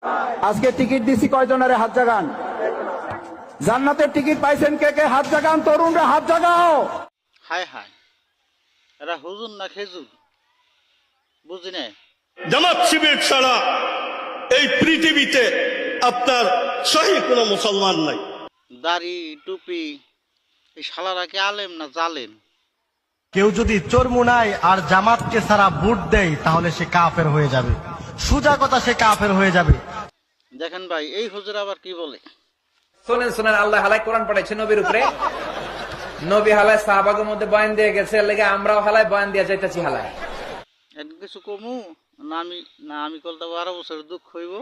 আজকে টিকিট দিছি কয়জনের হাত জাগান? জান্নাতের টিকিট পাইছেন কে কে? হাত জাগান, তরুণরা হাত জাগাও। হায় হায়, এরা হুজুর না খেজুর বুঝি না। জামাত শিবির ছাড়া এই পৃথিবীতে আপনার সহি কোনো মুসলমান নাই। দাড়ি টুপি, এই শালারা কি আলেম না জালেম? কেউ যদি চরমুনায় আর জামাতকে সারা ভোট দেয় তাহলে সে কাফের হয়ে যাবে, সোজা কথা, সে কাফের হয়ে যাবে। দেখেন ভাই, এই হুজুর আবার কি বলে। শোনেন শোনেন, আল্লাহ হালাই কোরআন পড়াইছে নবীর উপরে। নবী হালাই সাহাবাগের মধ্যে বয়ান দিয়ে গেছে, লেগে আমরাও হালাই বয়ান দিয়ে যাইতেছি হালাই। এরকম কিছু কমু না আমি কলতা 12 বছরের দুঃখ হইব।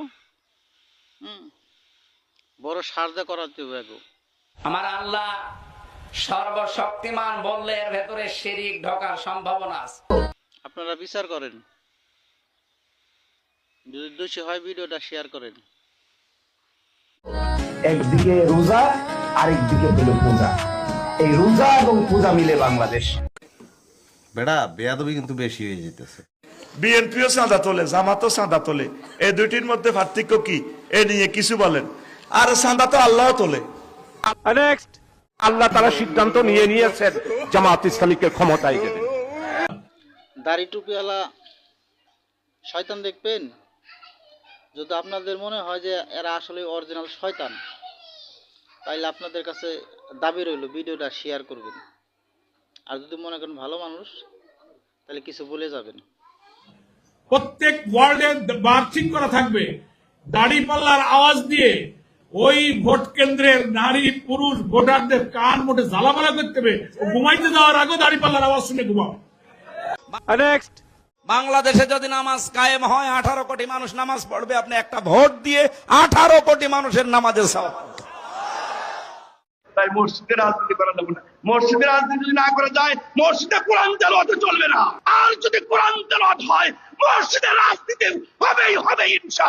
বড় সারদা করাতে হবে আগে। আমার আল্লাহ সর্বশক্তিমান বললে এর ভেতরে শিরিক ঢোকার সম্ভাবনা আছে। আপনারা বিচার করেন, যদি দোষী হয় ভিডিওটা শেয়ার করেন। একদিকে রোজা, আরেকদিকে হলো পূজা। এই রোজা এবং পূজা মিলে বাংলাদেশ। বেড়া বেয়াদবি কিন্তু বেশি হয়ে যেতেছে। বিএনপিও চাঁদা তোলে, জামাতও চাঁদা তোলে, এই দুইটির মধ্যে পার্থক্য কি? এ নিয়ে কিছু বলেন। আর চাঁদা তো আল্লাহ তোলে। নেক্সট, আল্লাহ তারা সিদ্ধান্ত নিয়েছেন জামাত ইসলামীকে ক্ষমতায় দেবেন। দাড়ি টুপিওয়ালা শয়তান দেখবেন, যদি আপনাদের মনে হয় যে এরা আসলে অরিজিনাল শয়তান, তাইলে আপনাদের কাছে দাবি রইল ভিডিওটা শেয়ার করবেন। আর যদি মনে করেন ভালো মানুষ, তাহলে কিছু বলে যাবেন। প্রত্যেক ওয়ার্ডে মার্চিং করা থাকবে, দাড়ি পাল্লার আওয়াজ দিয়ে ওই ভোট কেন্দ্রের নারী পুরুষ ভোটারদের কান মোটে জ্বালাপালা করতে হবে। ঘুমাইতে যাওয়ার আগে দাড়ি পাল্লার আওয়াজ শুনে ঘুমাও। নেক্সট, বাংলাদেশে যদি নামাজ কায়েম হয়, 18 কোটি মানুষ নামাজ পড়বে। আপনি একটা ভোট দিয়ে 18 কোটি মানুষের নামাজের সওয়াব। তাই মসজিদে রাজনীতি করা যাবে না। মসজিদে রাজনীতি যদি না করা যায়, মসজিদে কোরআন তেলাওয়াত চলবে না। আর যদি কোরআন তেলাওয়াত হয়, মসজিদে রাজনীতি হবেই হবে ইনশাআল্লাহ।